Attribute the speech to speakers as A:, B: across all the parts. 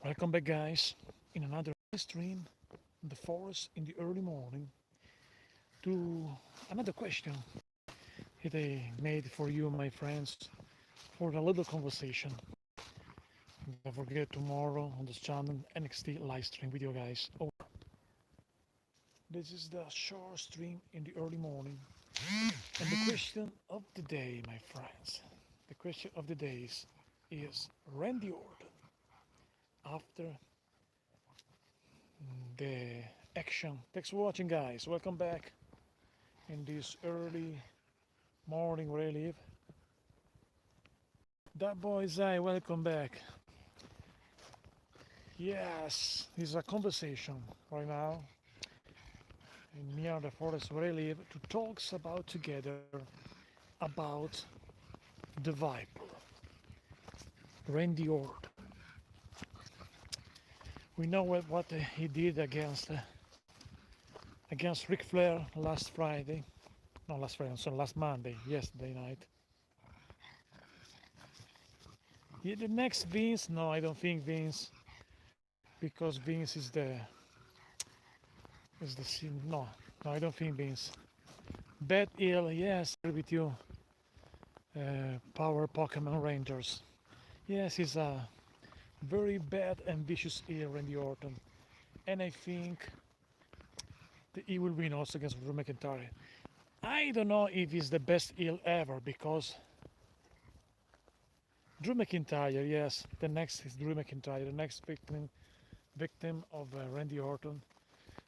A: Welcome back, guys, in another stream in the forest in the early morning to another question that I made for you, my friends, for a little conversation. Don't forget tomorrow on this channel NXT live stream with you guys. Oh, this is the short stream in the early morning, and the question of the day, my friends, the question of the day is Randy Orton after the action. Thanks for watching, guys. Welcome back in this early morning where I live. That boy's eye, welcome back. Yes, it's a conversation right now near the forest where I live to talks about together about the Viper, Randy Orton. We know what he did against Ric Flair last Friday. No, last Friday, sorry, last Monday, yesterday night. Yeah, the next Vince, no, I don't think Vince, because Vince is the no, no, I don't think Vince. Bad ill, yes, I agree with you. Power Pokemon Rangers. Yes, he's a very bad and vicious ill, Randy Orton, and I think that he will win also against Drew McIntyre. I don't know if he's the best heel ever because Drew McIntyre, yes, the next is Drew McIntyre, the next victim of Randy Orton.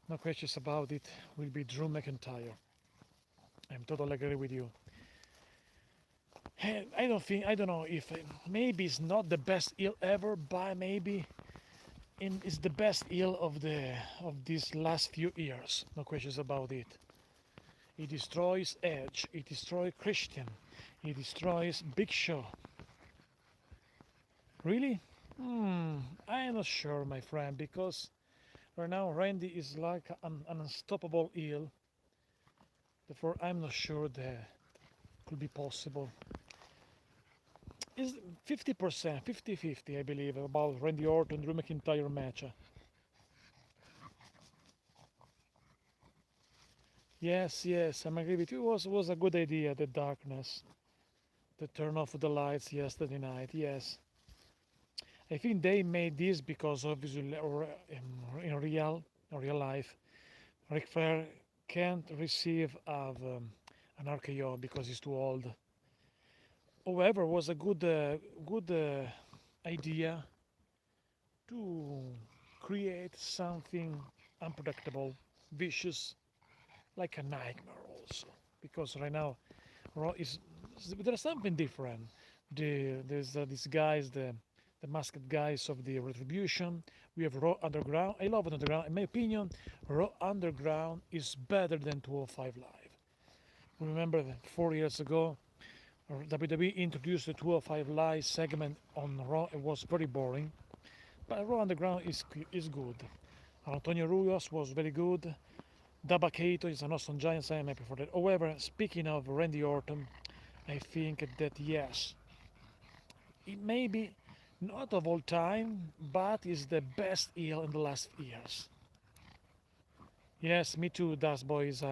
A: No questions about it. Will be Drew McIntyre. I'm totally agree with you. I don't know if maybe it's not the best heel ever, but maybe it's the best heel of these last few years. No questions about it. He destroys Edge. He destroys Christian. He destroys Big Show. Really? I'm not sure, my friend, because right now Randy is like an unstoppable heel. Therefore, I'm not sure that could be possible. Is 50%, 50-50, I believe, about Randy Orton, Drew McIntyre match. Yes, yes, I'm agree with you. It was a good idea, the darkness, the turn off the lights yesterday night. Yes, I think they made this because obviously, or in real life, Ric Flair can't receive an RKO because he's too old. However, was a good idea to create something unpredictable, vicious, like a nightmare also. Because right now, Raw is there's something different. There's these guys, the masked guys of the Retribution. We have Raw Underground. I love Underground. In my opinion, Raw Underground is better than 205 Live. Remember that 4 years ago, WWE introduced the 205 Live segment on Raw. It was very boring, but Raw Underground is good. Antonio Ruiz was very good. Dabakato is an awesome giant. I am happy for that. However, speaking of Randy Orton, I think that yes, it may be not of all time, but is the best heel in the last years. Yes, me too. That boys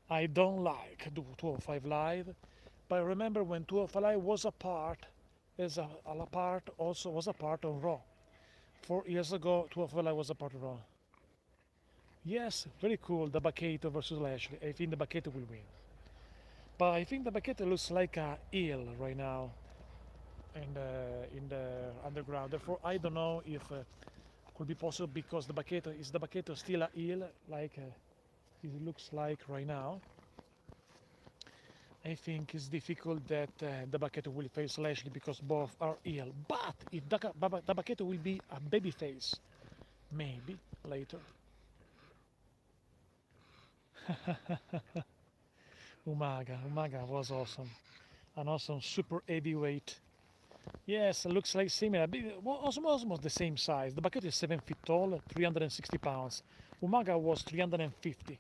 A: I don't like 205 Live, but I remember when 205 Live was a part, also was a part of Raw. 4 years ago, 205 Live was a part of Raw. Yes, very cool. The Bacato versus Lashley. I think the Bacato will win. But I think the Bacato looks like a eel right now in the underground. Therefore, I don't know if could be possible because the Bacato still a eel like it looks like right now. I think it's difficult that the Bacato will face Lashley because both are eel. But if the Bacato will be a baby face, maybe later. Umaga was awesome. An awesome super heavyweight. Yes, it looks like similar. Almost the same size. The Baketo is 7 feet tall, 360 pounds. Umaga was 350,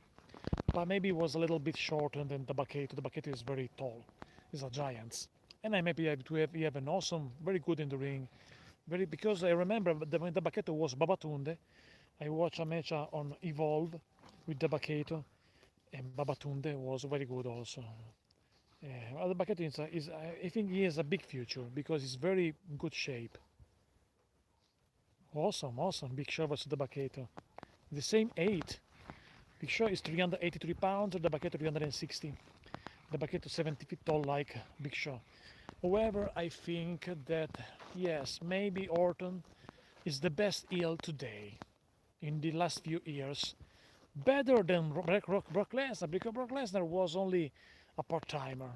A: but maybe was a little bit shorter than the Baketo. The Baketo is very tall. He's a giant. And I'm happy to have an awesome, very good in the ring, Very because I remember when the Bacchetto was Babatunde. I watched a match on Evolve with the Bacchetto, and Babatunde was very good also. The Bacchetto I think he has a big future because he's very good shape. Awesome, awesome. Big Show versus the Bacchetto. The same eight. Big Show is 383 pounds, the Bacchetto 360. The Bacchetto 70 feet tall like Big Show. However, I think that yes, maybe Orton is the best heel today in the last few years. Better than Brock Lesnar because Brock Lesnar was only a part-timer.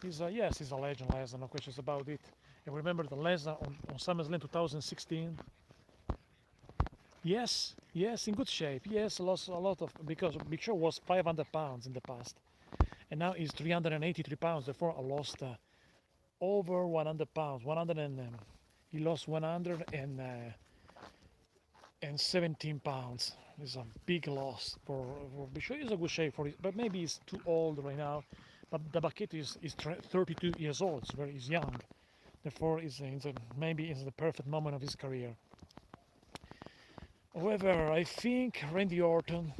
A: Yes, he's a legend, Lesnar, no questions about it. And remember the Lesnar on SummerSlam 2016. Yes, yes, in good shape. Yes, lost a lot of because Big Show was 500 pounds in the past, and now he's 383 pounds. Therefore, I lost over 100 pounds. He lost 117 pounds. It's a big loss for Big Show. He's a good shape for it, but maybe he's too old right now. But the Bacchetto is 32 years old. He's young. Therefore, maybe it's the perfect moment of his career. However, I think Randy Orton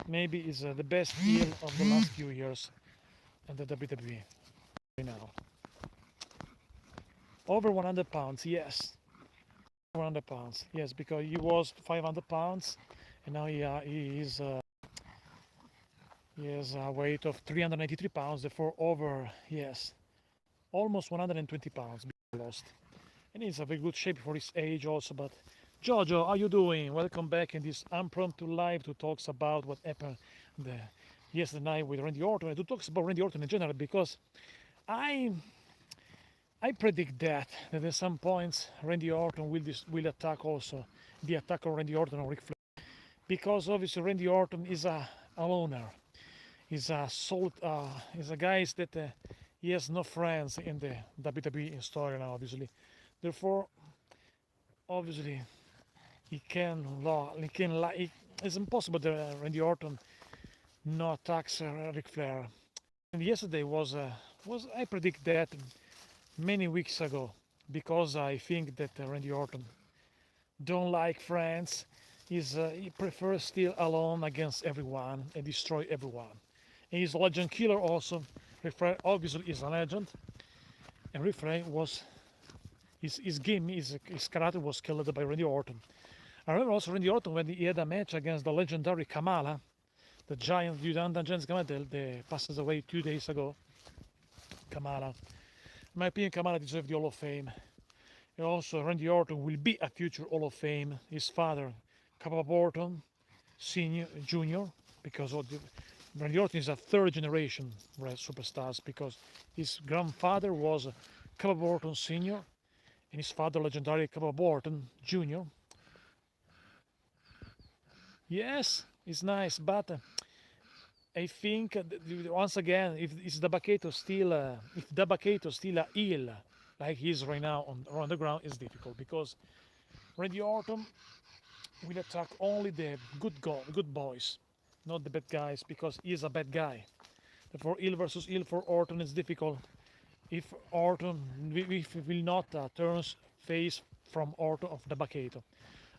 A: maybe is the best heel of the last few years in the WWE right now. Over 100 pounds, yes. 100 pounds, yes, because he was 500 pounds and now he has a weight of 383 pounds, therefore over, yes, almost 120 pounds lost. And he's a very good shape for his age also. But Jojo, how you doing? Welcome back in this impromptu live to talks about what happened yesterday night with Randy Orton, and to talk about Randy Orton in general, because I predict that at some points Randy Orton will attack also the attack of Randy Orton or Ric Flair, because obviously Randy Orton is a loner. He's a guy that he has no friends in the WWE story now, obviously. Therefore, obviously, it's impossible that Randy Orton no attacks Ric Flair. And yesterday was I predict that many weeks ago, because I think that Randy Orton don't like friends. He prefers still alone against everyone and destroy everyone. And he's a legend killer also. Ric Flair obviously is a legend, and Ric Flair was his karate was killed by Randy Orton. I remember also Randy Orton when he had a match against the legendary Kamala, the giant Giant Kamala that passes away 2 days ago. Kamala, in my opinion, Kamala deserves the Hall of Fame. And also Randy Orton will be a future Hall of Fame. His father, Papa Orton, Senior, Junior, because Randy Orton is a third generation superstars, because his grandfather was Papa Orton Senior, and his father, legendary Papa Orton Jr. Yes, it's nice, but I think once again, if the Bacchetto still a heel like he is right now on the ground, is difficult, because Randy Orton will attack only the good boys, not the bad guys, because he is a bad guy. Therefore, heel versus heel for Orton is difficult. If Orton will not turn face from Orton of the Bacchetto.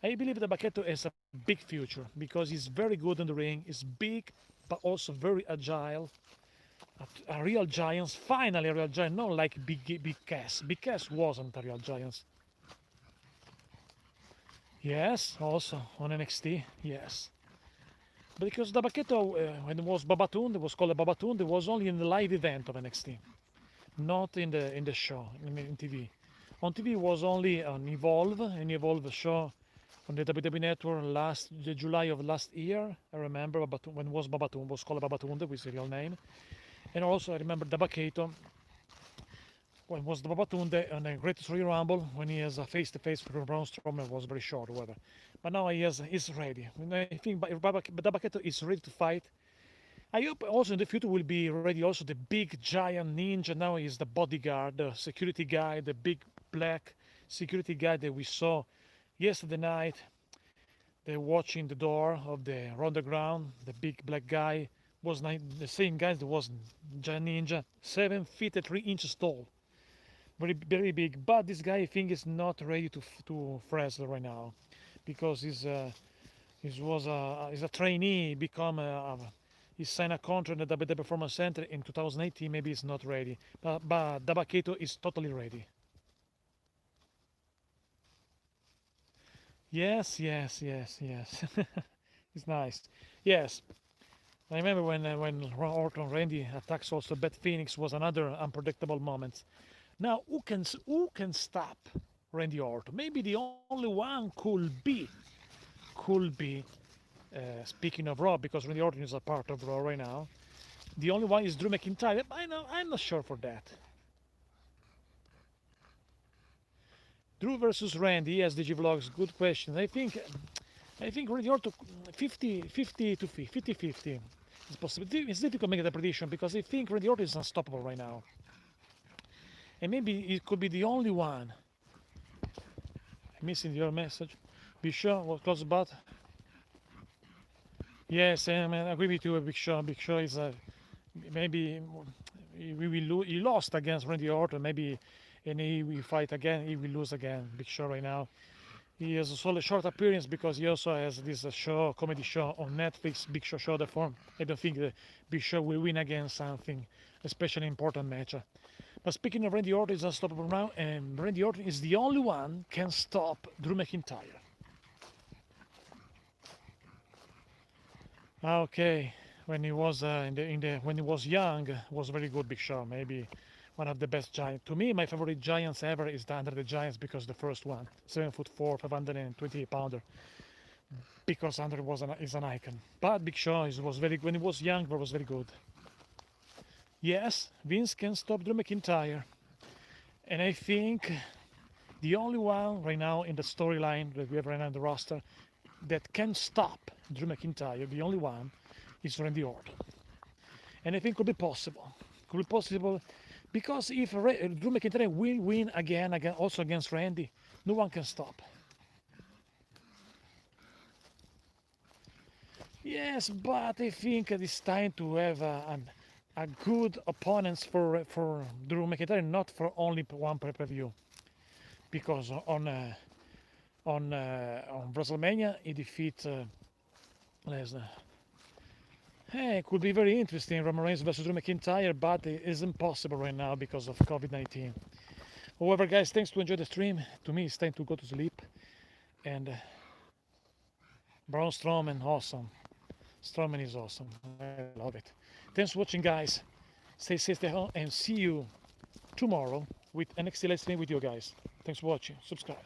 A: I believe the Bacchetto has a big future because he's very good in the ring. He's big, but also very agile. A real giant, finally a real giant, not like Big Cass. Big Cass wasn't a real giant. Yes, also on NXT, yes. Because the Bacchetto, when it was Babatunde, it was called Babatunde, it was only in the live event of NXT, not in the show, in TV. On TV it was only an Evolve show on the WWE Network the July of last year. I remember when it was Babatunde, was called Babatunde with the real name. And also I remember the Bacchetto when it was the Babatunde on the Greatest Royal Rumble, when he has a face-to-face with Braun Strowman. Was very short, however. But now he's ready. I think the Bacchetto is ready to fight. I hope also in the future will be ready also the big giant ninja. Now he's the bodyguard, the security guy, the big black security guy that we saw yesterday night. They're watching the door of the underground. The big black guy was the same guy that was giant ninja, 7 feet and 3 inches tall. very big. But this guy, I think, is not ready to wrestle right now, because he's a trainee, he signed a contract at the WWE Performance Center in 2018. Maybe he's not ready, but Dabaketo is totally ready. Yes, yes, yes, yes. It's nice. Yes, I remember when Orton Randy attacks also Beth Phoenix was another unpredictable moment. Now, who can stop Randy Orton? Maybe the only one could be. Speaking of Raw, because Randy Orton is a part of Raw right now, the only one is Drew McIntyre. I know I'm not sure for that. Drew versus Randy, yes, DG Vlogs, good question. I think Randy Orton 50 to 50. It's possible. It's difficult to make a prediction because I think Randy Orton is unstoppable right now, and maybe it could be the only one. I'm missing your message. Be sure what close but. Yes, I agree with you. Big Show. Big Show is maybe he lost against Randy Orton. Maybe, and he will fight again. He will lose again. Big Show right now. He has a solid short appearance because he also has this comedy show on Netflix, Big Show Show. Therefore, I don't think Big Show will win against something, especially important match. But speaking of Randy Orton, is unstoppable now, and Randy Orton is the only one can stop Drew McIntyre. Okay, when he was when he was young, was very good. Big Show, maybe one of the best giants. To me, my favorite giants ever is the Under the Giants because the first one, 7'4", 520 pounder. Because Under is an icon. But Big Show was very when he was young, but was very good. Yes, Vince can stop Drew McIntyre, and I think the only one right now in the storyline that we have right now in the roster that can stop Drew McIntyre, the only one, is Randy Orton. And I think could be possible. Could be possible because if Drew McIntyre will win again, also against Randy, no one can stop. Yes, but I think it's time to have a good opponents for Drew McIntyre, not for only one pay-per-view. Because on WrestleMania he defeat Lesnar. Hey, it could be very interesting, Roman Reigns versus Drew McIntyre, but it isn't possible right now because of COVID-19. However, guys, thanks to enjoy the stream. To me, it's time to go to sleep. And Braun Strowman, awesome. Strowman is awesome. I love it. Thanks for watching, guys. Stay safe, stay home, and see you tomorrow with NXT Live Stream with you guys. Thanks for watching. Subscribe.